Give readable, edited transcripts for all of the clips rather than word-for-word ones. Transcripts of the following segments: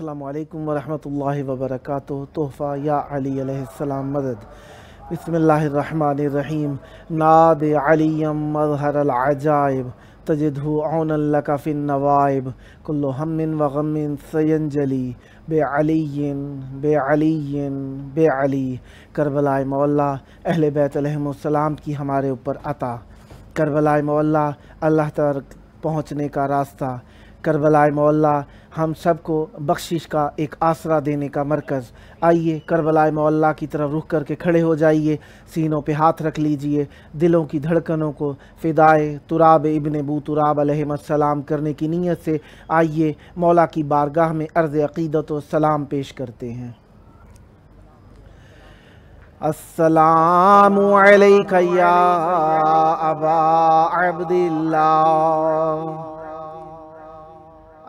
अस्सलामु अलैकुम वरहमतुल्लाहि वबरकातुहू। तोहफ़ा या अली अलैहिस्सलाम मदद। बिस्मिल्लाहिर्रहमानिर्रहीम। नाद अलीयम मज़हरल अजाइब तजिदहु औनन लका फिन नवाइब कुल्लु हम्मिन व गम्मिन सयंजली बेअलिय्यिन बेअलिय्यिन बेअली। करबलाए मौला अहले बैत अलैहिमुस्सलाम की हमारे ऊपर अता। करबलाए मौला अल्लाह तक पहुँचने का रास्ता। करबलाए मौला हम सबको बख्शिश का एक आसरा देने का मरकज़। आइए करबलाए मौला की तरफ रुख करके खड़े हो जाइए, सीनों पे हाथ रख लीजिए, दिलों की धड़कनों को फ़िदाए तुराब इब्न बू तुराब अलैहिस्सलाम करने की नीयत से आइए मौला की बारगाह में अर्ज़ अक़ीदत व सलाम पेश करते हैं। अस्सलामु अलैका या अबा अब्दिल्लाह,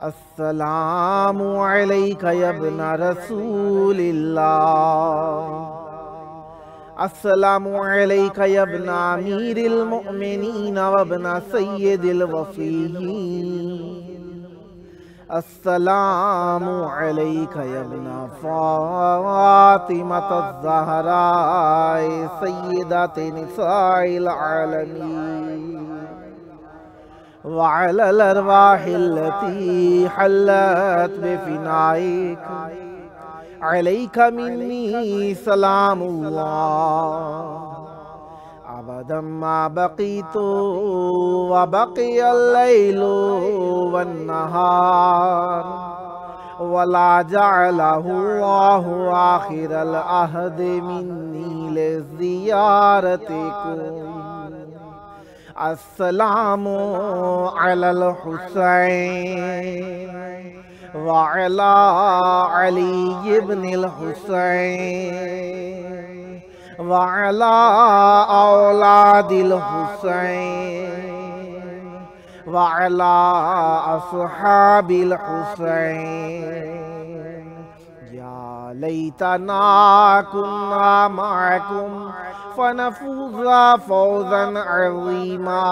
अस्सलामु अलैका या इब्न रसूलिल्लाह, अस्सलामु अलैका या इब्न अमीरिल मुअमिनीन व इब्न सय्यिदिल वसीय्यीन, अस्सलामु अलैका या इब्न फातिमतज़ ज़हरा सय्यिदते निसाइल आलमीन व अलल अरवाहिल्लती हल्लत बिफ़िनाइक अलैका मिन्नी सलामुल्लाह अबदम मा बक़ीतु व बक़ियल लैलु वन्नहार वला जअलहु अल्लाहु आखिरल अहद मिन्नी लिज़ियारतिकुम। अस्सलामु अलल हुसैन व अला अली इब्निल हुसैन व अला औलादिल हुसैन व अला अस्हाबिल हुसैन। या लैतना कुन्ना मअकुम फनफूज़ा फौज़न अज़ीमा।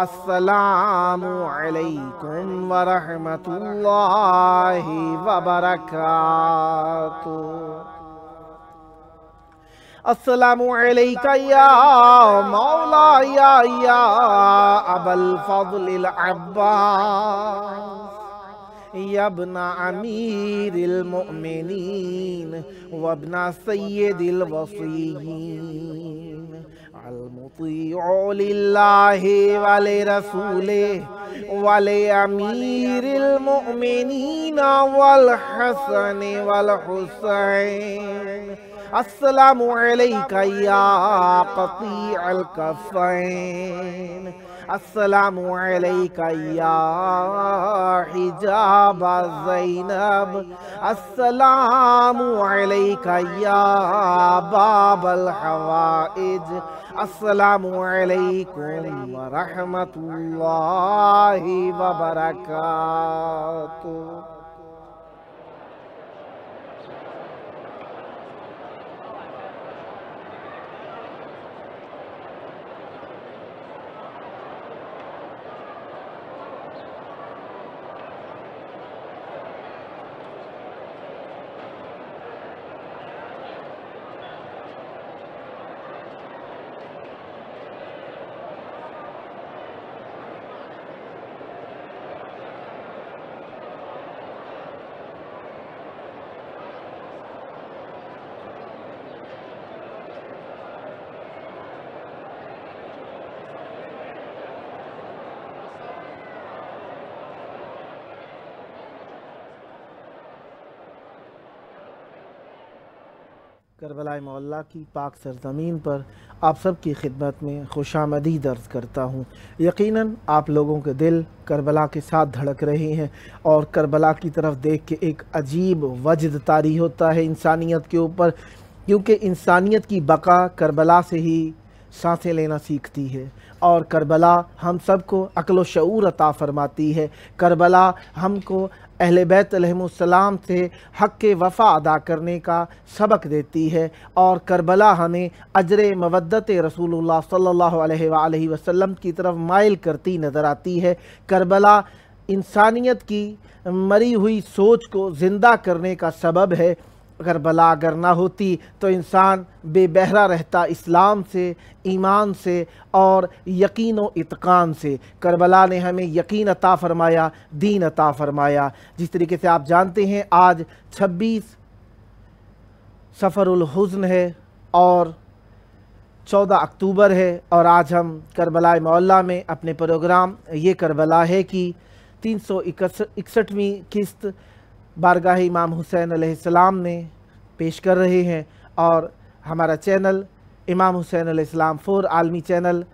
अस्सलामु अलैकुम व रहमतुल्लाहि व बरकातुहू। अस्सलामु अलैका या मौला या अबल फ़ज़्लिल अब्बास या इब्न अमीरिल मुअमिनीन व इब्न सय्यिदिल वसीय्यीन अल मुतीअ लिल्लाहि व लिरसूलिहि व लिअमीरिल मुअमिनीन वल हसन वल हुसैन। अस्सलामु अलैका या क़तीअल कफ़ैन, अस्सलामु अलैका या हिजाब ज़ैनब, अस्सलामु अलैका या बाबल हवाइज, अस्सलामु अलैकुम व रहमतुल्लाहि व बरकातुहू। करबलाए मौला की पाक सरज़मीन पर आप सब की खिदमत में खुशामदीद अर्ज़ करता हूँ। यकीनन आप लोगों के दिल करबला के साथ धड़क रहे हैं और करबला की तरफ देख के एक अजीब वजद तारी होता है इंसानियत के ऊपर, क्योंकि इंसानियत की बका करबला से ही सांसें लेना सीखती है और करबला हम सबको अक्ल व शऊर अता फरमाती है। करबला हमको अहले बैत अलैहिमुस्सलाम से हक़ के वफ़ा अदा करने का सबक देती है और करबला हमें अजर मवद्दत रसूलुल्लाह सल्लल्लाहु अलैहि वसल्लम की तरफ माइल करती नज़र आती है। करबला इंसानियत की मरी हुई सोच को ज़िंदा करने का सबब है। करबला अगर ना होती तो इंसान बेबहरा रहता इस्लाम से, ईमान से और यकीन व इत्क़ान से। करबला ने हमें यकीन अता फ़रमाया, दीन अता फ़रमाया। जिस तरीके से आप जानते हैं आज 26 सफ़रुल हुज़्न है और 14 अक्टूबर है, और आज हम करबला मौला में अपने प्रोग्राम ये करबला है कि 361वीं किस्त बारगाह इमाम हुसैन अलैहिस्सलाम में पेश कर रहे हैं। और हमारा चैनल इमाम हुसैन अलैहिस्सलाम 4 आलमी चैनल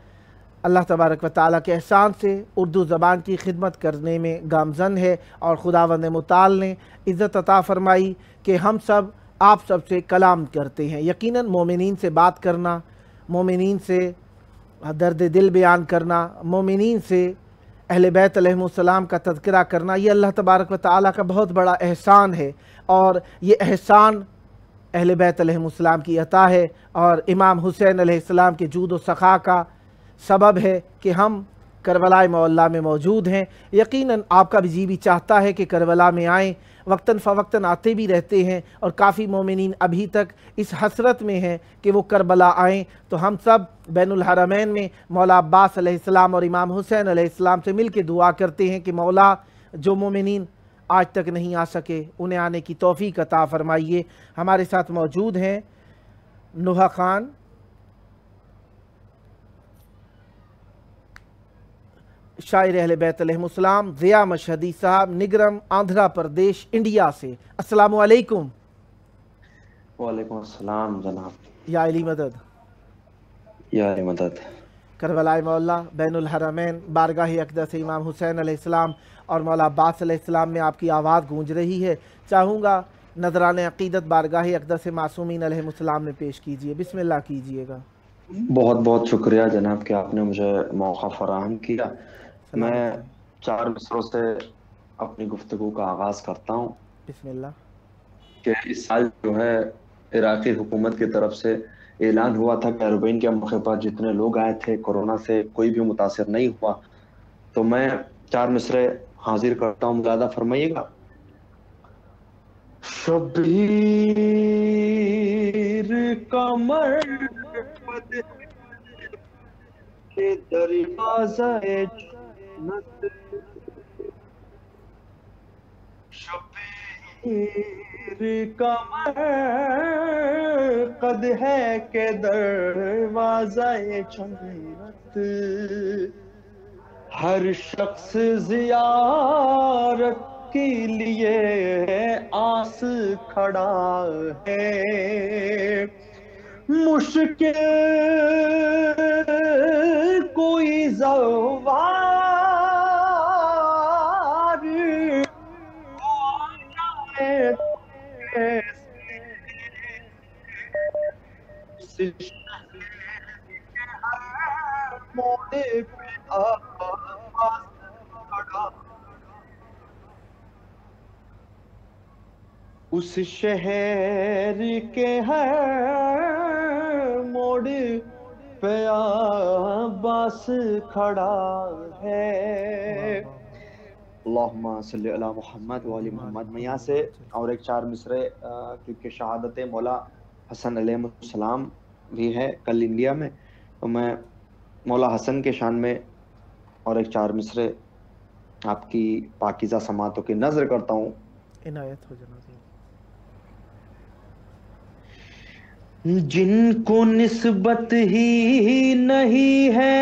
अल्लाह तबारक व तआला के एहसान से उर्दू ज़बान की खिदमत करने में गामज़न है। और खुदावंद मुताल ने इज़्ज़त अता फ़रमाई कि हम सब आप सब से कलाम करते हैं। यकीनन मोमिनीन से बात करना, मोमिनीन से दर्द दिल बयान करना, मोमिनीन से अहले बैत अलैहिमुस्सलाम का तज़किरा करना, ये अल्लाह तबारक व तआला का बहुत बड़ा एहसान है। और ये एहसान अहले बैत अलैहिमुस्सलाम की अता है और इमाम हुसैन अलैहिस्सलाम के जूद व सखा का सबब है कि हम करबला मौला में मौजूद हैं। यकीनन आपका भी जी भी चाहता है कि करबला में आएँ, वक्तन फ़वक्तन आते भी रहते हैं और काफ़ी मोमिनीन अभी तक इस हसरत में हैं कि वो करबला आएँ। तो हम सब बैनुल हरमैन में मौला अब्बास अलैहिस्सलाम और इमाम हुसैन अलैहिस्सलाम से मिल के दुआ करते हैं कि मौला जो मोमिनीन आज तक नहीं आ सके उन्हें आने की तौफीक अता फ़रमाइए। हमारे साथ मौजूद हैं नुहा खान, शायर अहले बैत अलैहिमुस्सलाम, ज़िया मशहदी साहब, निगरम, आंध्र प्रदेश, इंडिया से। अस्सलामु अलैकुम। वालेकुम अस्सलाम जनाब। या अली मदद, या अली मदद। करबला मौला, बैनुल हरमैन, बारगाह अक़दस इमाम हुसैन अलैहिस्सलाम और मौला अब्बास अलैहिस्सलाम में आपकी आवाज़ गूंज रही है। चाहूँगा नजरान अक़ीदत बारगाह अक़दस मासूमीन अलैहिमुस्सलाम में पेश कीजिए। बिस्मिल्लाह कीजिएगा। बहुत बहुत शुक्रिया जनाब कि आपने मुझे मौका फराहम किया। मैं 4 मिसरों से अपनी गुफ्तगू का आगाज़ करता हूँ। बिस्मिल्लाह। कि इस साल जो है इराक़ी हुकूमत की तरफ से ऐलान हुआ था कि अरबईन के मौके पर जितने लोग आए थे कोरोना से कोई भी मुतासिर नहीं हुआ। तो मैं 4 मिसरे हाजिर करता हूँ, मुलादा फरमाइएगा। शबीर कमर के दरवाज़े जन्नत, शबीर कमर कद है के दरवाज़े जन्नत, हर शख्स ज़ियारत के लिए आस खड़ा है। मुश्किल कोई ज़वार मोड़े पे आवाज़ खड़ा, उस शहर के हर मोड़ पे अब्बास खड़ा है। अल्लाहुम्मा सल्ली अला मुहम्मद व आलि मुहम्मद। मैं यहाँ से और एक 4 मिसरे क्योंकि शहादत मौला हसन अलैहिस्सलाम भी है कल इंडिया में, तो मैं मौला हसन के शान में और एक 4 मिसरे आपकी पाकीज़ा समातों की नज़र करता हूँ। इनायत हो जनाब। जिनको निस्बत ही नहीं है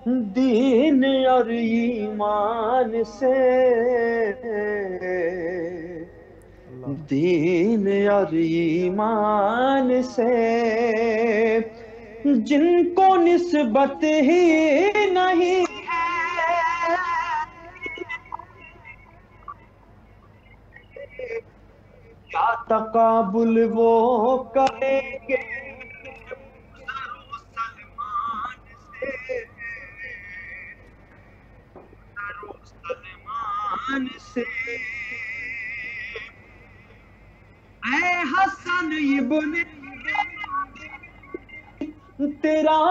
दीन और ईमान से, दीन और ईमान से, जिनको निस्बत ही नहीं क्या तकाबुल वो करेंगे सलमान से। ऐ हसन इब्न تیرا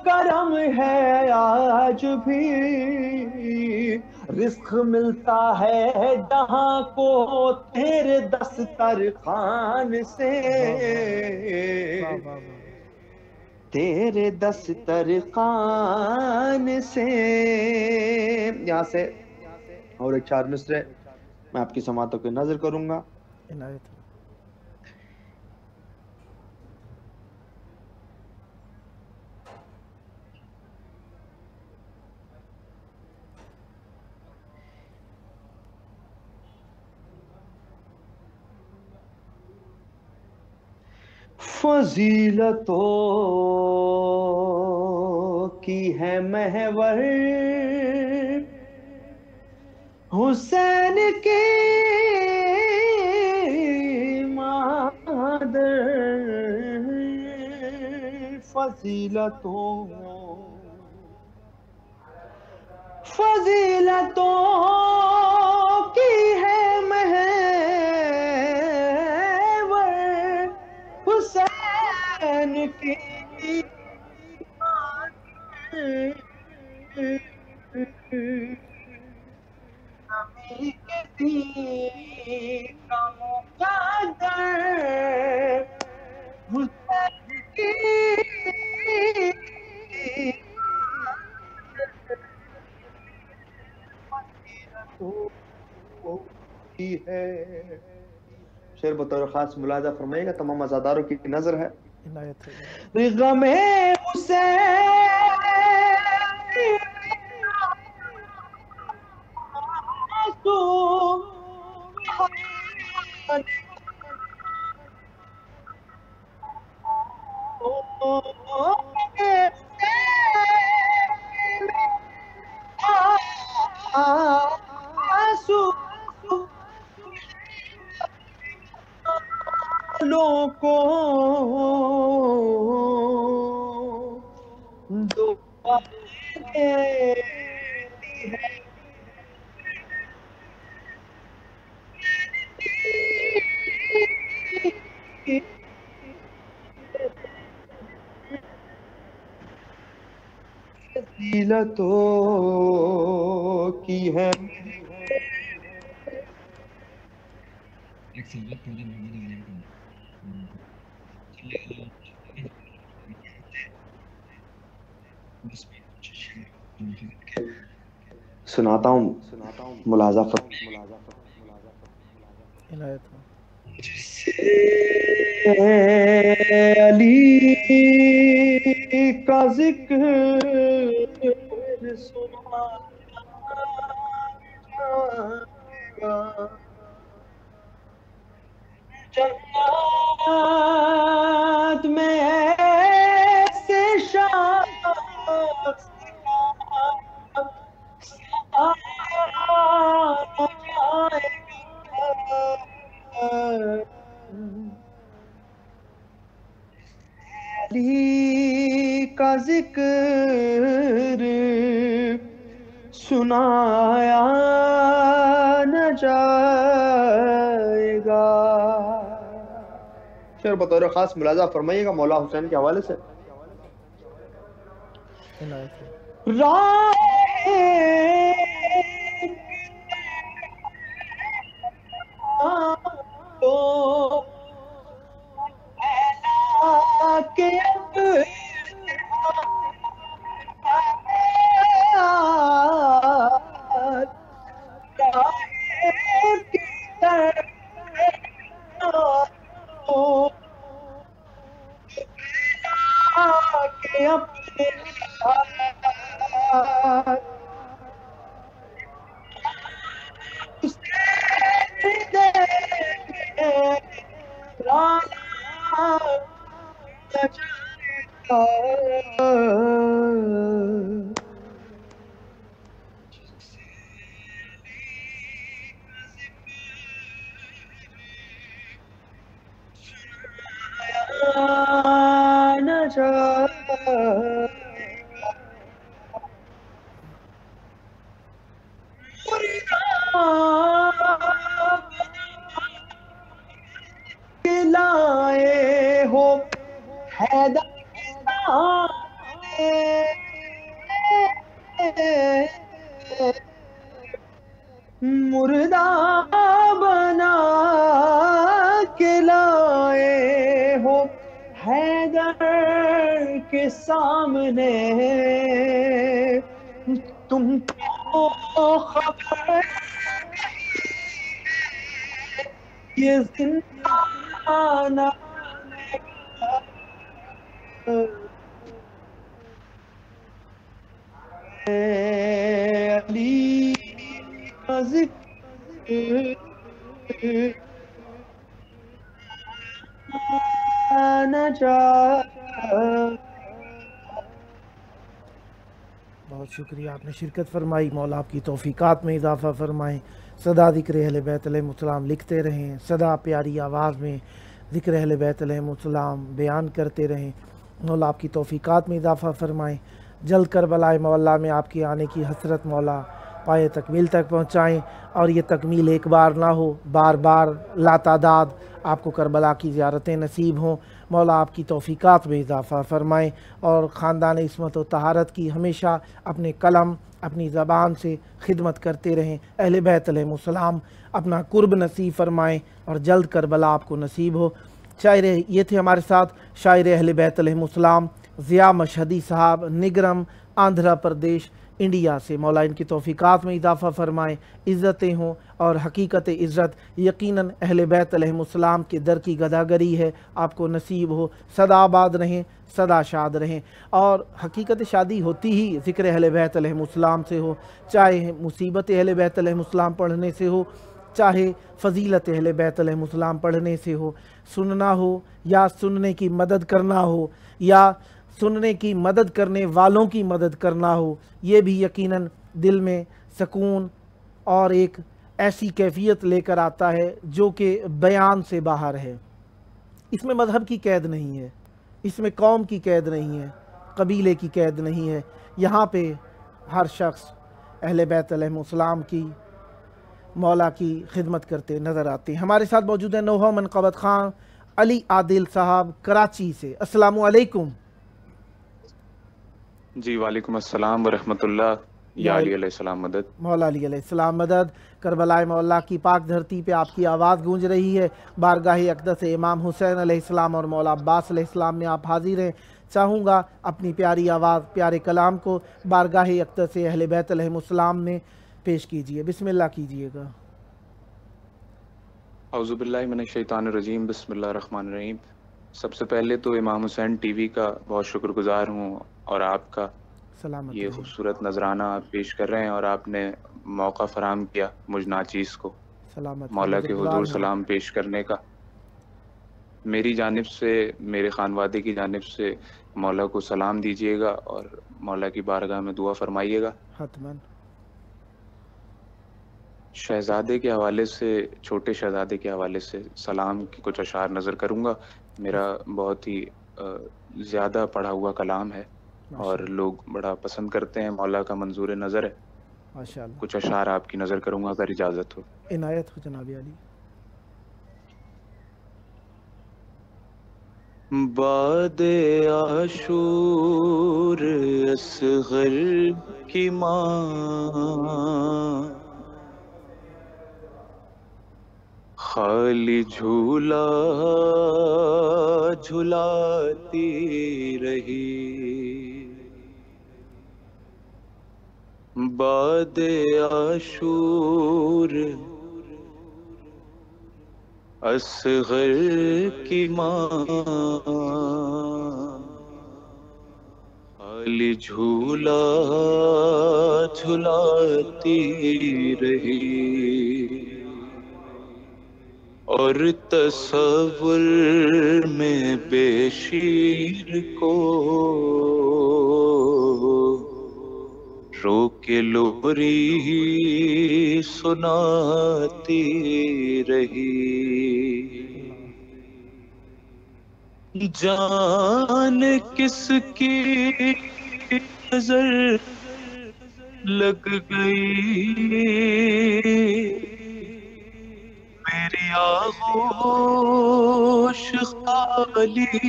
کرم ہے آج بھی، رزق ملتا ہے جہاں کو تیرے دسترخوان سے، واہ واہ واہ، تیرے دسترخوان سے. یہاں سے اور ایک 4 مصرے میں آپ کی سماعتوں کی نظر کروں گا. عنایت ہو. فضیلتوں کی ہے محور حسین کی مادر، فضیلتوں کی ہے محور حسین کی نبی کے دین کا مقدر حسین کی ہے. شعر بطور خاص ملاحظہ فرمائیے گا، تمام عزاداروں کی نظر ہے. عنایت ہو. غم حسین کو دعا دیتی ہے. فضیلتوں کی ہے سناتا ہوں، ملاحظہ فرمائیے. عنایت ہو. علی کا ذکر سنا جائے گا، جنات میں ایسے شخص کا سایہ جائے گا. علی کا ذکر سنایا نہ جائے گا. شعر بطور خاص ملاحظہ فرمائیے گا مولا حسین کے حوالے سے. عنایت ہو. راہ تو کہ اپنے لائے ہو حیدر مردہ بنا کے لائے ہو حیدر کے سامنے، تم کو خبر یہ زندان علی کا ذکر نہ جائے۔ بہت شکریہ، آپ نے شرکت فرمائی، مولا آپ کی توفیقات میں اضافہ فرمائیں۔ سدا ذکر اہل بیت علیہم السلام لکھتے رہیں، سدا پیاری آواز میں ذکر اہل بیت علیہم السلام بیان کرتے رہیں، مولا آپ کی توفیقات میں اضافہ فرمائیں۔ جلد کربلا مولا میں آپ کے آنے کی حسرت مولا پائے تکمیل تک پہنچائیں، اور یہ تکمیل ایک بار نہ ہو، بار بار لاتعداد آپ کو کربلا کی زیارتیں نصیب ہوں۔ مولا آپ کی توفیقات میں اضافہ فرمائیں، اور خاندان عصمت و طہارت کی ہمیشہ اپنے قلم اپنی زبان سے خدمت کرتے رہیں۔ اہل بیت علیہم السلام اپنا قرب نصیب فرمائیں، اور جلد کربلا آپ کو نصیب ہو۔ شاعر یہ تھے ہمارے ساتھ شاعر اہل بیت علیہم السلام ضیاء مشہدی صاحب، نگرم، آندھرا پردیش، انڈیا سے۔ مولا ان کی توفیقات میں اضافہ فرمائیں، عزتیں ہوں، اور حقیقت عزت یقیناً اہل بیت علیہم السلام کے در کی گداگری ہے، آپ کو نصیب ہو۔ سدا آباد رہیں، سدا شاد رہیں، اور حقیقت شادی ہوتی ہی ذکر اہل بیت علیہم السلام سے ہو، چاہے مصیبت اہل بیت علیہم السلام پڑھنے سے ہو، چاہے فضیلت اہل بیت علیہم السلام پڑھنے سے ہو، سننا ہو یا سننے کی مدد کرنا ہو، یا سننے کی مدد کرنے والوں کی مدد کرنا ہو، یہ بھی یقیناً دل میں سکون اور ایک ایسی کیفیت لے کر آتا ہے جو کہ بیان سے باہر ہے۔ اس میں مذہب کی قید نہیں ہے، اس میں قوم کی قید نہیں ہے، قبیلے کی قید نہیں ہے، یہاں پہ ہر شخص اہل بیت علیہم السلام کی مولا کی خدمت کرتے نظر آتے ہیں۔ ہمارے ساتھ موجود ہیں نوحہ منقبت خان علی عادل صاحب کراچی سے۔ السلام علیکم۔ جی وعلیکم السلام ورحمۃ اللہ۔ یا علی علیہ السلام مدد۔ مولا علی علیہ السلام مدد۔ کربلائے مولا کی پاک دھرتی پہ آپ کی آواز گونج رہی ہے، بارگاہ اقدس امام حسین علیہ السلام اور مولا عباس علیہ السلام میں آپ حاضر ہیں۔ چاہوں گا اپنی پیاری آواز، پیارے کلام کو بارگاہ اقدس اہل بیت علیہم السلام میں پیش کیجئے، بسم اللہ کیجئے گا۔ اعوذ باللہ من الشیطان الرجیم، بسم اللہ الرحمن الرحیم۔ سب سے پہلے تو امام حسین ٹی وی کا بہت شکر گزار ہوں، اور آپ کا سلامت یہ رہے۔ خوبصورت نذرانہ آپ پیش کر رہے ہیں، اور آپ نے موقع فراہم کیا مجھ ناچیز کو سلامت مولا کے شکرگزار حضور ہیں۔ سلام پیش کرنے کا۔ میری جانب سے، میرے خانوادے کی جانب سے مولا کو سلام دیجیے گا، اور مولا کی بارگاہ میں دعا فرمائیے گا۔ حتماً۔ شہزادے کے حوالے سے، چھوٹے شہزادے کے حوالے سے سلام کی کچھ اشعار نظر کروں گا۔ میرا بہت ہی زیادہ پڑھا ہوا کلام ہے، اور لوگ بڑا پسند کرتے ہیں، مولا کا منظور نظر ہے۔ ماشاءاللہ، کچھ اشعار آپ کی نظر کروں گا اگر اجازت ہو۔ عنایت ہو جناب علی۔ باد عاشور اصغر کی ماں، خالی جھولا جھلاتی رہی، باد عاشور اصغر کی ماں، خالی جھولا جھلاتی رہی، اور تصور میں بے شیر کو رو کے لوری سناتی رہی، جان کس کی نظر لگ گئی، میری آغوش خالی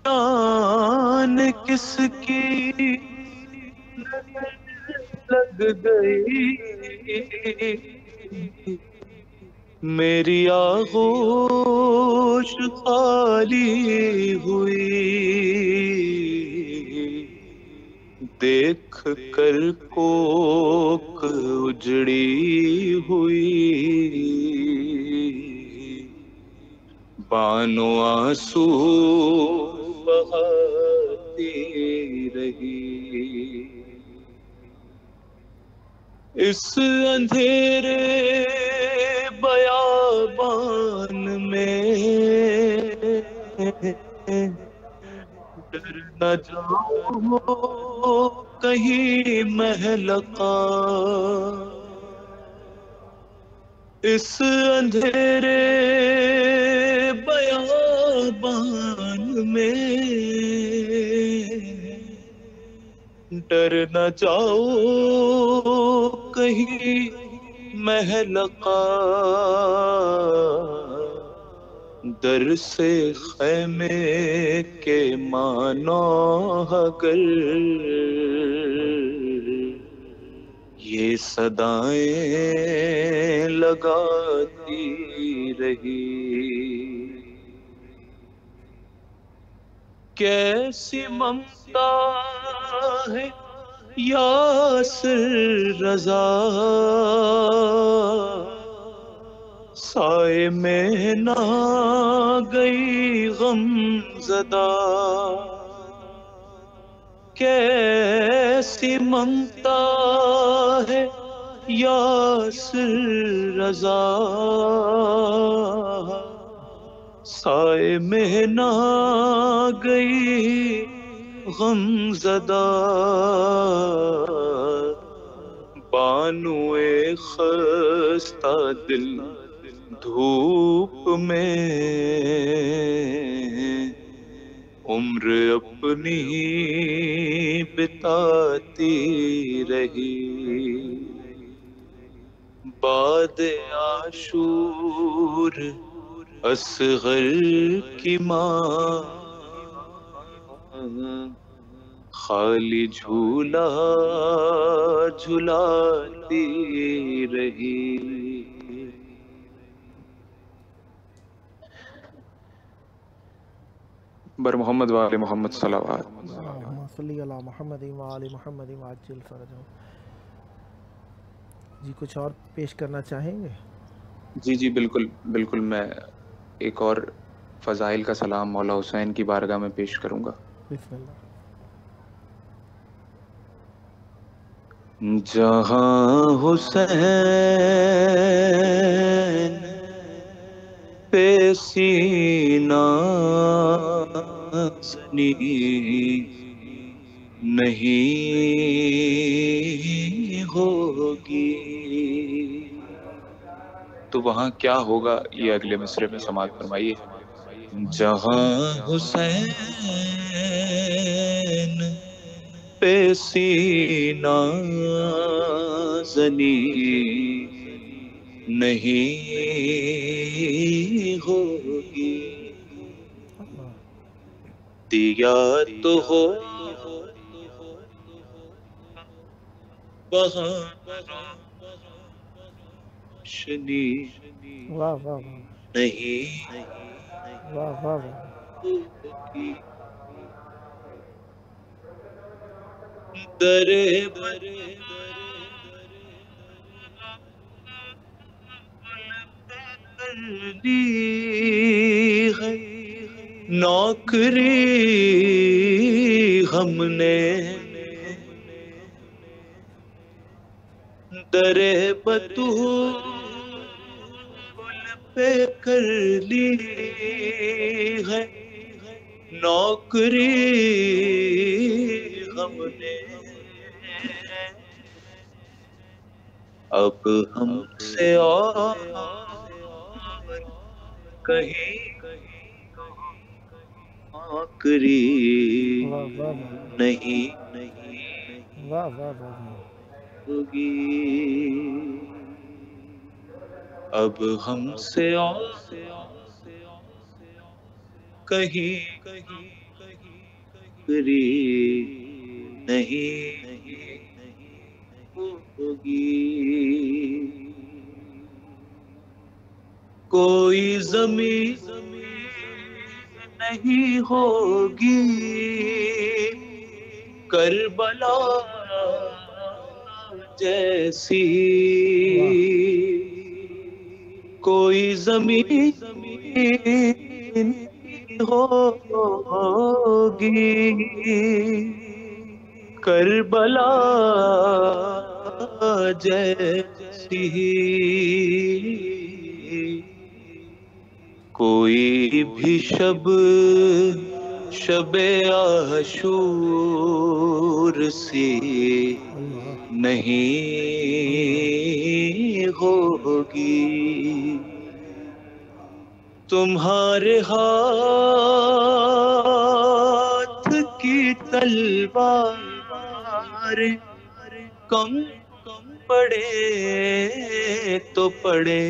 جان کس کی لگ گئی، میری آغوش خالی ہوئی، دیکھ کر کوک اجڑی ہوئی، بانو آنسو بہاتی رہی، اس اندھیرے بیابان میں ڈر نہ جاؤ کہیں مہلکا، اس اندھیرے بیابان میں ڈر نہ جاؤ کہیں مہلکا، در سے خیمے کے مانو اگر یہ صدائیں لگاتی رہی، کیسی ممتا ہے یاسر رضا، سائے میں نہ گئی غم زدہ، کیسی ممتا ہے یاسر رضا، سائے میں نہ گئی غم زدہ، بانوئے خستہ دل دھوپ میں عمر اپنی بتاتی رہی، باد عاشور اصغر کی ماں خالی جھولا جھلاتی رہی۔ بر محمد و آل محمد صلوات۔ اللہم صلی علی محمد و آل محمد وعجل فرجہم۔ جی کچھ اور پیش کرنا چاہیں گے؟ جی بالکل بالکل، میں ایک اور فضائل کا سلام مولا حسین کی بارگاہ میں پیش کروں گا۔ بسم اللہ۔ جہاں حسین پہ سینہ زنی نہیں ہوگی تو وہاں کیا ہوگا، یہ اگلے مصرعے میں سماعت فرمائیے۔ جہاں حسین پہ سینہ زنی نہیں ہوگی، دیا تو ہو وہاں روشنی واہ واہ واہ، نہیں واہ واہ واہ، ہوگی، درے دی ہے نوکری ہم نے، درے بطول پہ کر لی ہے نوکری ہم نے، اب ہم سے اور کہیں نوکری نہیں واہ واہ واہ، ہوگی، اب ہم سے اور کہیں आखरी नहीं होगी। कोई ज़मीन नहीं होगी करबला जैसी। कोई ज़मीन नहीं होगी करबला जैसी। कोई भी शबे आशूर सी नहीं होगी। तुम्हारे हाथ की तलवार कम पड़े तो पड़े।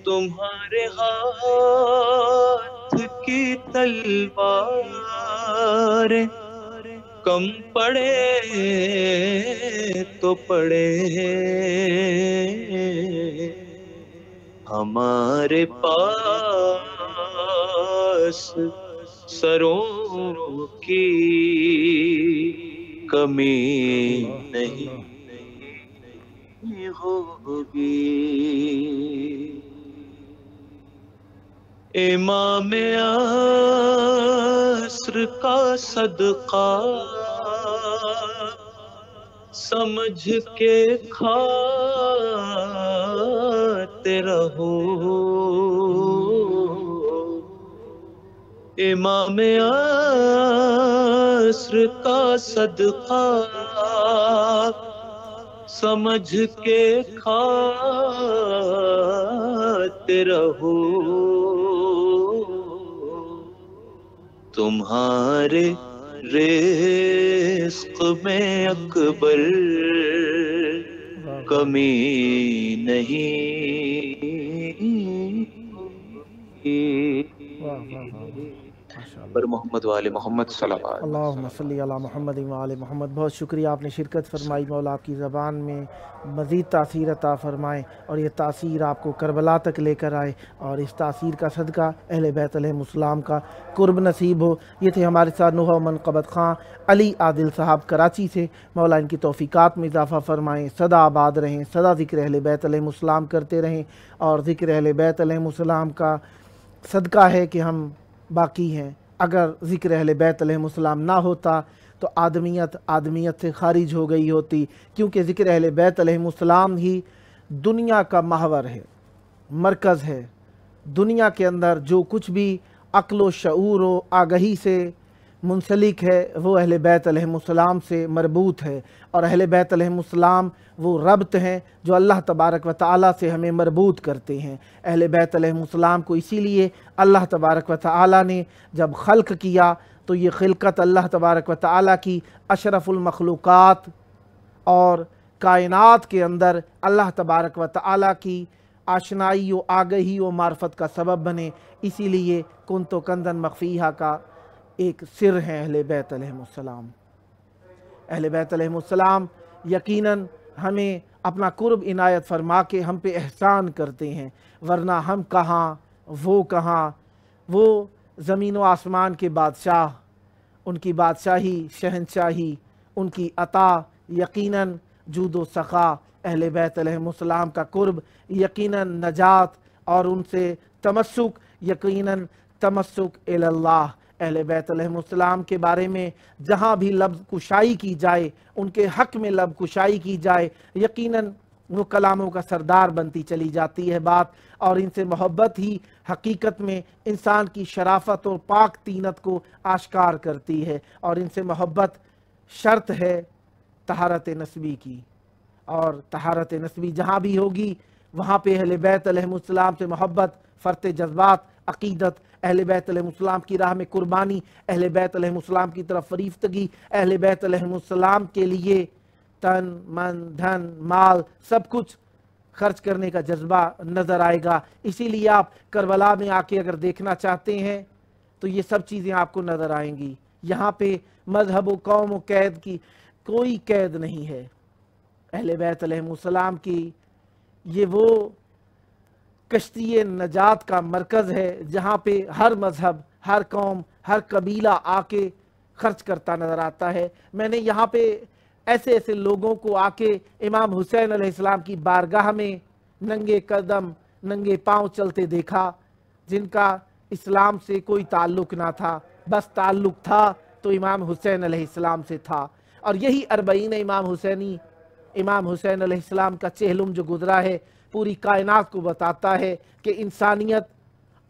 तुम्हारे हाथ की तलवार कम पड़े तो पड़े। हमारे पास सरों की कमी नहीं होगी। इमाम अस्र का सदका समझ के खाते रहो। इमाम अस्र का सदका समझ के खाते रहो। तुम्हारे रिस्क में अकबर कमी नहीं। पर मोहम्मद वाले मोहम्मद सल्लल्लाहु अल्लाहुम्मा सल्ली अला मुहम्मद व आले मोहम्मद। बहुत शुक्रिया, आपने शिरकत फरमाई। मौला आपकी ज़बान में मज़ीद तासीर अता फ़रमाए और ये तासीर आपको करबला तक लेकर आए और इस तासीर का सदका अहले बैत अलैहिमुस्सलाम का कुर्ब नसीब हो। ये थे हमारे साथ नुहा मनक़बत ख़ां अली आदिल साहब कराची से। मौला इनकी तौफ़ीक़ात में इज़ाफ़ा फ़रमाएँ, सदा आबाद रहें, सदा ज़िक्र अहले बैत अलैहिमुस्सलाम करते रहें। और ज़िक्र अहले बैत अलैहिमुस्सलाम का सदका है कि हम बाकी हैं। अगर ज़िक्र अहले बैत अलैहिमुस्सलाम ना होता तो आदमियत से खारिज हो गई होती, क्योंकि ज़िक्र अहले बैत अलैहिमुस्सलाम ही दुनिया का महवर है, मरकज़ है। दुनिया के अंदर जो कुछ भी अक्ल व शऊर व आगही से मुंसलिक है वो अहले बैत अलैहिमुस्सलाम से मरबूत है। और अहले बैत अलैहिमुस्सलाम वो रब्त हैं जो अल्लाह तबारक व तआला से हमें मरबूत करते हैं। अहले बैत अलैहिमुस्सलाम को इसीलिए अल्लाह तबारक व तआला ने जब खल्क़ किया तो ये खिलकत अल्लाह तबारक व तआला की अशरफुल मखलूक़ात और कायनात के अंदर अल्लाह तबारक व तआला की आशनाई व आगही व मार्फत का सबब बने। इसीलिए कुन्तु कंदन मख़फ़ीहा का एक सिर है अहले बैत अलैहिमुस्सलाम। अहले बैत अलैहिमुस्सलाम यकीनन हमें अपना कुर्ब इनायत फरमा के हम पे एहसान करते हैं, वरना हम कहाँ वो कहाँ। वो ज़मीन व आसमान के बादशाह, उनकी बादशाही शहनशाही, उनकी अता यकीनन जूद व सख़ा। अहले बैत अलैहिमुस्सलाम का कुर्ब यकीनन नजात और उनसे तमस्सुक यकीनन तमस्सुक इलल्लाह। अहले बैत अलैहिमुस्सलाम के बारे में जहाँ भी लफ्ज़ कुशाई की जाए, उनके हक़ में लब कुशाई की जाए, यकीनन वो कलामों का सरदार बनती चली जाती है बात। और इनसे मोहब्बत ही हकीकत में इंसान की शराफत और पाक तीनत को आश्कार करती है। और इनसे मोहब्बत शर्त है तहारत नस्बी की, और तहारत नस्बी जहाँ भी होगी वहाँ पे अहले बैत अलैहिमुस्सलाम से मोहब्बत, फ़र्त जज्बात, अक़ीदत, अहले बैत अलैहिमुस्सलाम की राह में कुर्बानी, अहले बैत अलैहिमुस्सलाम की तरफ फरीफ्तगी, अहले बैत अलैहिमुस्सलाम के लिए तन मन धन माल सब कुछ खर्च करने का जज्बा नज़र आएगा। इसीलिए आप करबला में आके अगर देखना चाहते हैं तो ये सब चीज़ें आपको नज़र आएंगी। यहाँ पे मजहब व कौम व कैद की कोई कैद नहीं है। अहले बैत अलैहिमुस्सलाम की ये वो कश्ती नजात का मरकज़ है जहाँ पे हर मजहब, हर कौम, हर कबीला आके खर्च करता नज़र आता है। मैंने यहाँ पे ऐसे ऐसे लोगों को आके इमाम हुसैन अलैहिस्सलाम की बारगाह में नंगे कदम नंगे पांव चलते देखा, जिनका इस्लाम से कोई ताल्लुक़ ना था, बस ताल्लुक़ था तो इमाम हुसैन अलैहिस्सलाम से था। और यही अरबईन इमाम हुसैन अलैहिस्सलाम का चेहलुम जो गुजरा है पूरी कायनात को बताता है कि इंसानियत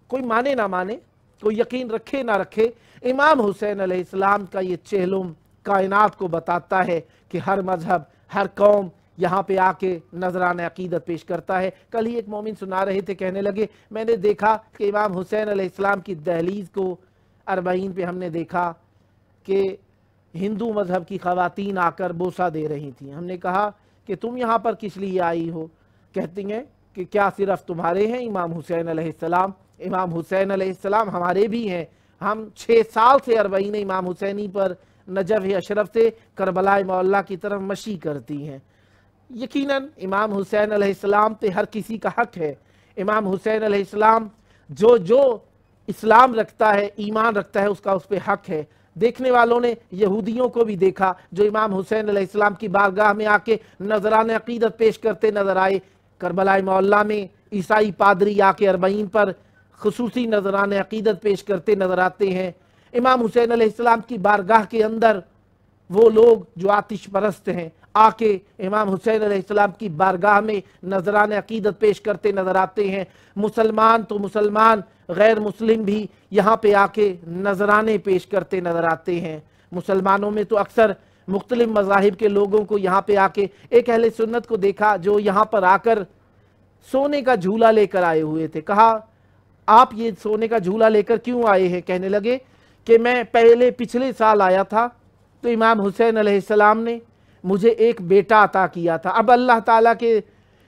कोई माने ना माने, कोई यकीन रखे ना रखे, इमाम हुसैन अलैहिस्सलाम का ये चेहलुम कायनात को बताता है कि हर मजहब, हर कौम यहाँ पे आके नजरान अकीदत पेश करता है। कल ही एक मोमिन सुना रहे थे, कहने लगे मैंने देखा कि इमाम हुसैन अलैहिस्सलाम की दहलीज को अरबईन पे हमने देखा कि हिंदू मजहब की ख़वातीन आकर बोसा दे रही थी। हमने कहा कि तुम यहाँ पर किस लिए आई हो? कहती हैं कि क्या सिर्फ तुम्हारे हैं इमाम हुसैन अलैहिस्सलाम? इमाम हुसैन अलैहिस्सलाम हमारे भी हैं। हम 6 साल से अरबईन इमाम हुसैनी पर नजफ़ अशरफ से करबला मौला की तरफ मशी करती हैं। यकीनन इमाम हुसैन अलैहिस्सलाम पे हर किसी का हक है। इमाम हुसैन अलैहिस्सलाम जो इस्लाम रखता है, ईमान रखता है, उसका उस पर हक है। देखने वालों ने यहूदियों को भी देखा जो इमाम हुसैन अलैहिस्सलाम की बारगाह में आके नजरान अकीदत पेश करते नजर आए। करबला मौला में ईसाई पादरी आके अरबईन पर खुसूसी नजरान अकीदत पेश करते नजर आते हैं। इमाम हुसैन अलैहिस्सलाम की बारगाह के अंदर वो लोग जो आतिश परस्त हैं आके इमाम हुसैन अलैहिस्सलाम की बारगाह में नजरान अकीदत पेश करते नजर आते हैं। मुसलमान तो मुसलमान, गैर मुस्लिम भी यहाँ पे आके नजराने पेश करते नजर आते हैं। मुसलमानों में तो अक्सर मुख्तलिफ मज़ाहिब के लोगों को यहाँ पे आके, एक अहले सुन्नत को देखा जो यहाँ पर आकर सोने का झूला लेकर आए हुए थे। कहा आप ये सोने का झूला लेकर क्यों आए हैं? कहने लगे कि मैं पिछले साल आया था तो इमाम हुसैन अलैहिस्सलाम ने मुझे एक बेटा अता किया था। अब अल्लाह ताला के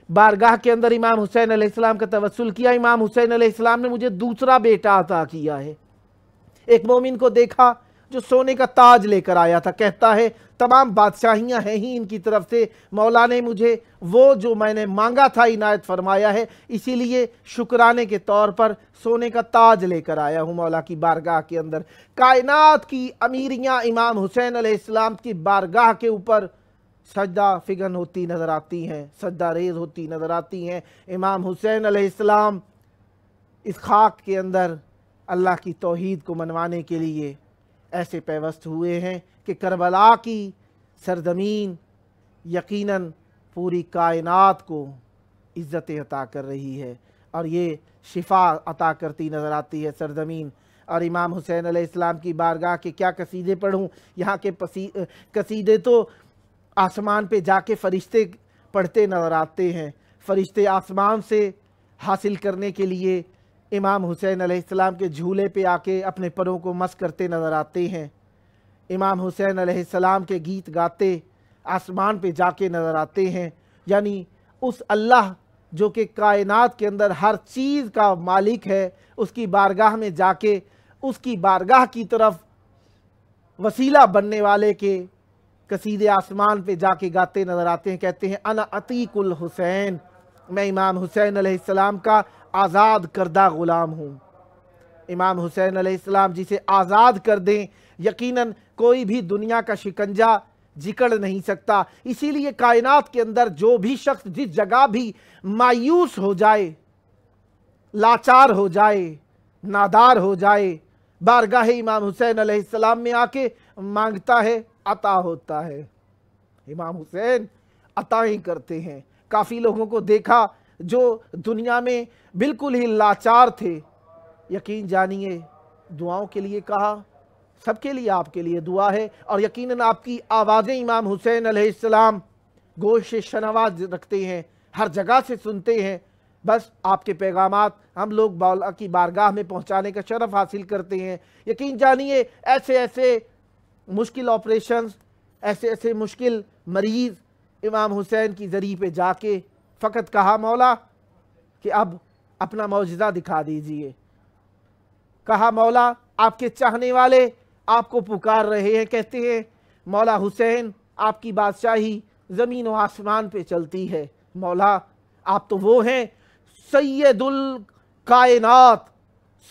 बारगाह के अंदर इमाम हुसैन अलैहिस्सलाम का तवस्सुल किया, इमाम हुसैन अलैहिस्सलाम ने मुझे दूसरा बेटा अता किया है। एक मोमिन को देखा जो सोने का ताज लेकर आया था, कहता है तमाम बादशाहियां हैं ही इनकी तरफ से, मौला ने मुझे वो जो मैंने मांगा था इनायत फरमाया है, इसीलिए शुक्राने के तौर पर सोने का ताज लेकर आया हूँ मौला की बारगाह के अंदर। कायनात की अमीरियां इमाम हुसैन अलैहिस्सलाम की बारगाह के ऊपर सजदा फिगन होती नज़र आती हैं, सजदा रेज होती नज़र आती हैं। इमाम हुसैन अलैहिस्सलाम इस खाक के अंदर अल्लाह की तौहीद को मनवाने के लिए ऐसे पैवस्त हुए हैं कि करबला की सरजमीन यकीनन पूरी कायनात को इज़्ज़त अता कर रही है और ये शिफा अता करती नज़र आती है सरजमीन। और इमाम हुसैन अलैहिस्सलाम की बारगाह के क्या कसीदे पढ़ूँ? यहाँ के कसीदे तो आसमान पे जाके फ़रिश्ते पढ़ते नज़र आते हैं। फ़रिश्ते आसमान से हासिल करने के लिए इमाम हुसैन अलैहिस्सलाम के झूले पे आके अपने परों को मस करते नज़र आते हैं। इमाम हुसैन अलैहिस्सलाम के गीत गाते आसमान पे जाके नज़र आते हैं। यानी उस अल्लाह जो कि कायनात के अंदर हर चीज़ का मालिक है, उसकी बारगाह में जाके उसकी बारगाह की तरफ वसीला बनने वाले के कसीदे आसमान पे जाके गाते नज़र आते हैं। कहते हैं अना अतीकुल हुसैन, मैं इमाम हुसैन अलैहिस्सलाम का आज़ाद करदा ग़ुलाम हूँ। इमाम हुसैन अलैहिस्सलाम जिसे आज़ाद कर दें, यकीनन कोई भी दुनिया का शिकंजा जिकड़ नहीं सकता। इसीलिए कायनात के अंदर जो भी शख्स जिस जगह भी मायूस हो जाए, लाचार हो जाए, नादार हो जाए, बारगाह इमाम हुसैन अलैहिस्सलाम में आके मांगता है, अता होता है। इमाम हुसैन अताएं करते हैं। काफ़ी लोगों को देखा जो दुनिया में बिल्कुल ही लाचार थे, यकीन जानिए दुआओं के लिए कहा, सबके लिए आपके लिए दुआ है। और यकीनन आपकी आवाज़ें इमाम हुसैन अलैहिस्सलाम गोश शनवाज रखते हैं, हर जगह से सुनते हैं। बस आपके पैगामात हम लोग मौला की बारगाह में पहुंचाने का शरफ हासिल करते हैं। यकीन जानिए ऐसे ऐसे मुश्किल ऑपरेशंस, ऐसे ऐसे मुश्किल मरीज़ इमाम हुसैन की ज़री पे जाके फ़कत कहा मौला कि अब अपना मौजज़ा दिखा दीजिए। कहा मौला आपके चाहने वाले आपको पुकार रहे हैं, कहते हैं मौला हुसैन आपकी बादशाही ज़मीन व आसमान पे चलती है। मौला आप तो वो हैं सैयदुल कायनात,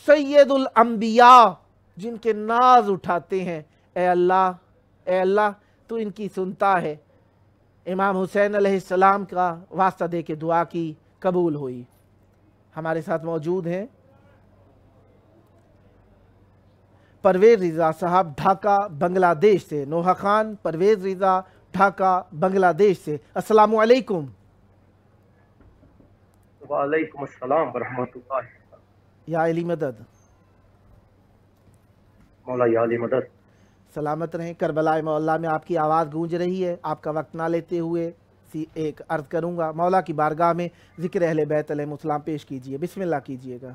सैयदुल अंबिया, जिनके नाज उठाते हैं। ए अल्लाह तू इनकी सुनता है। इमाम हुसैन अलैहिस्सलाम का वास्ता दे के दुआ की, कबूल हुई। हमारे साथ मौजूद हैं परवेज़ रिज़ा साहब ढाका बांग्लादेश से। नोहा खान परवेज़ रिज़ा ढाका बांग्लादेश से। अस्सलामु अलैकुम। वालेकुम अस्सलाम वरहमतुल्लाह। या अली मदद। मौला या अली मदद। सलामत रहें। करबलाए मौला में आपकी आवाज़ गूंज रही है। आपका वक्त ना लेते हुए एक अर्ज़ करूँगा, मौला की बारगाह में ज़िक्र अहले बैत अलैहिस्सलाम पेश कीजिए। बिस्मिल्लाह कीजिएगा।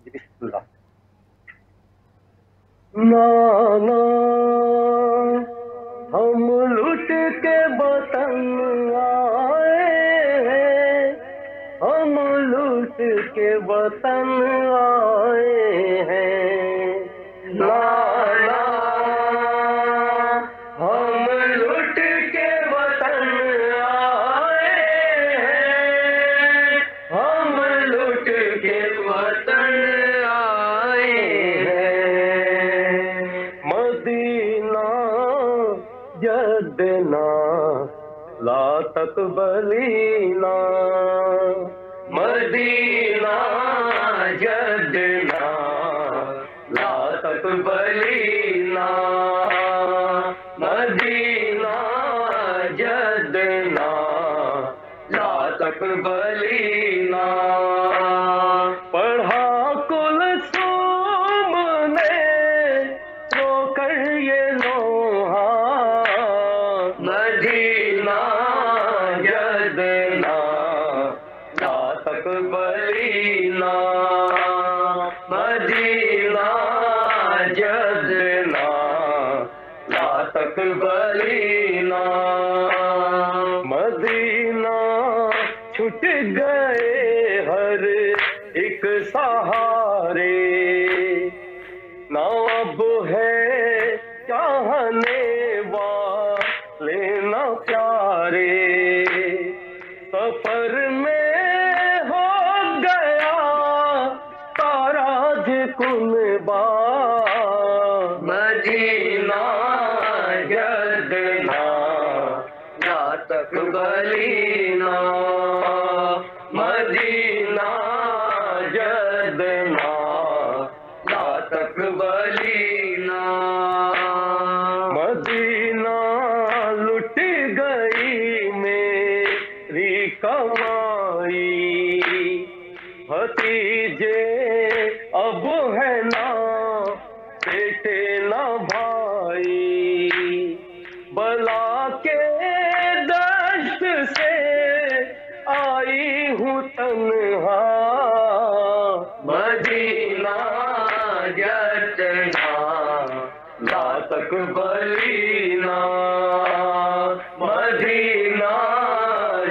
बिस्मिल्लाह। नाना हम लुट के वतन आए हैं, हम लुट के वतन आए हैं। नाना हम लुट के वतन आए हैं, हम लुट के वतन आए हैं। मदीना जदना ला तकबलीना, मदीना जदना ला तकबलीना, मदीना जदना ला तकबलीना। पढ़ा कुलसूम ने रो कर ये लोहा, मदीना जदना ला तकबलीना, मदीना जदना ला तकबलीना। मदीना छुट गए हर एक सहारे, ना अब है चाहने वाले ना प्यारे। सफर में हो गया ताराज कुनबा, मदीना जदना ला तकबलीना, मदीना जदना ला तकबलीना। मदीना लुट गई मेरी कमाई, भतीजे अब है ना बेटे ना भाई। बला के दश्त से आई हूँ तन्हा, मदीना जदना ला तकबलीना, मदीना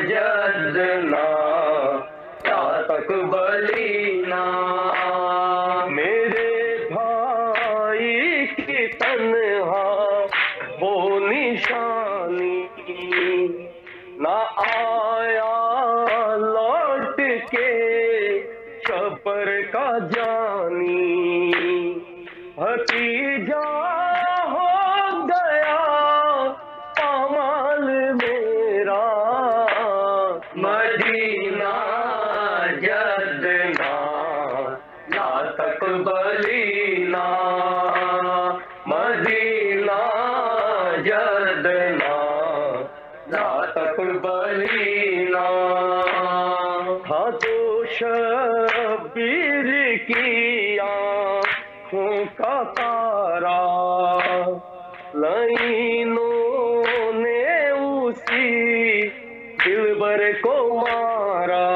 जदना ला तकबलीना। मेरे भाई की तन्हा वो निशानी, ना आया लौट के शबर का जानी। भतीजा हो गया पामाल मेरा, मदीना जदना ला तकबलीना, मदीना जदना ला तकबलीना। था तो शबीर की आँखों का तारा, लाइनों ने उसी दिलबर को मारा।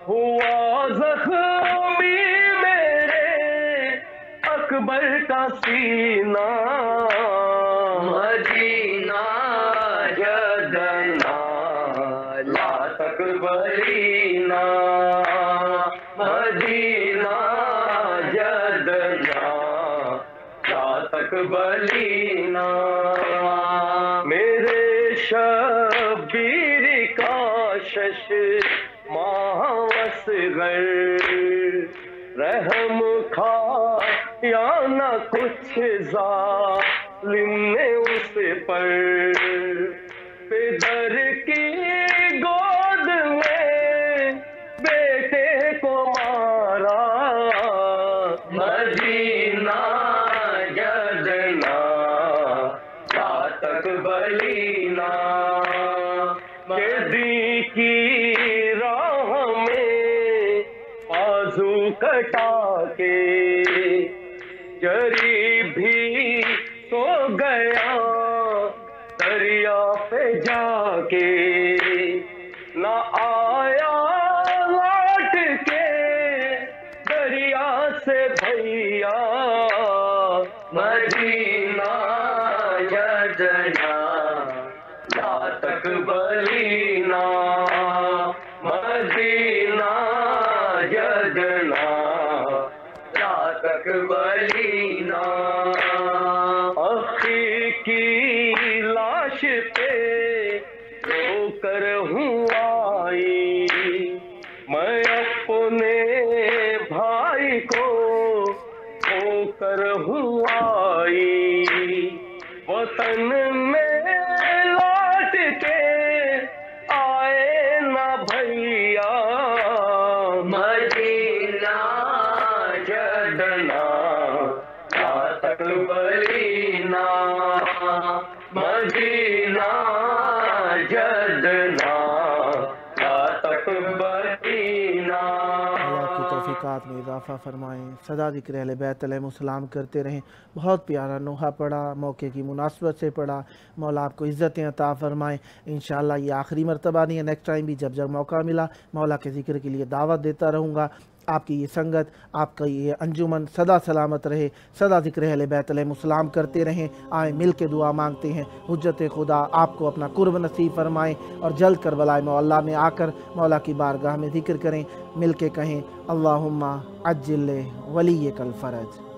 हुआ जख्मी मेरे अकबर का सीना, मदीना जदना ला तकबलीना, मदीना بلینا میرے شبیر کا شش ماہ اصغر رحم کھا یا نہ کچھ ظالم نے اس پر پدر کی گود میں بیٹے کو مارا مدینہ جدنا لا تقبلینا کہ دی کی راہ میں بازو کٹا کے جری بھی سو گیا دریا پہ جا کے نہ آیا لوٹ کے دریا سے بھیا مدینہ جدنا لا تقبلینا مدینہ جدنا لا تقبلینا اخی کی لاش پہ رو کر ہوں آئی میں اپنے بھائی کو ہو کر ہوں آئی وطن میں لوٹ کے آئے نہ بھیا مدینہ جدنا لا تقبلینا مدینہ جدنا لا تقبلینا اللہ کی توفیقات میں اضافہ فرمائیں، سدا ذکر اہل بیت علیہ السلام کرتے رہیں۔ بہت پیارا نوحہ پڑھا، موقع کی مناسبت سے پڑھا، مولا آپ کو عزتیں عطا فرمائیں۔ انشاءاللہ یہ آخری مرتبہ نہیں ہے، نیکسٹ ٹائم بھی جب موقع ملا مولا کے ذکر کے لیے دعوت دیتا رہوں گا۔ آپ کی یہ سنگت، آپ کا یہ انجمن سدا سلامت رہے، سدا ذکر اہل بیت علیہ السلام کرتے رہیں۔ آئیں مل کے دعا مانگتے ہیں، حجت خدا آپ کو اپنا قرب نصیب فرمائیں اور جلد کربلا مولا میں آ کر مولا کی بارگاہ میں ذکر کریں، مل کے کہیں اللہم عجل ولیک الفرج۔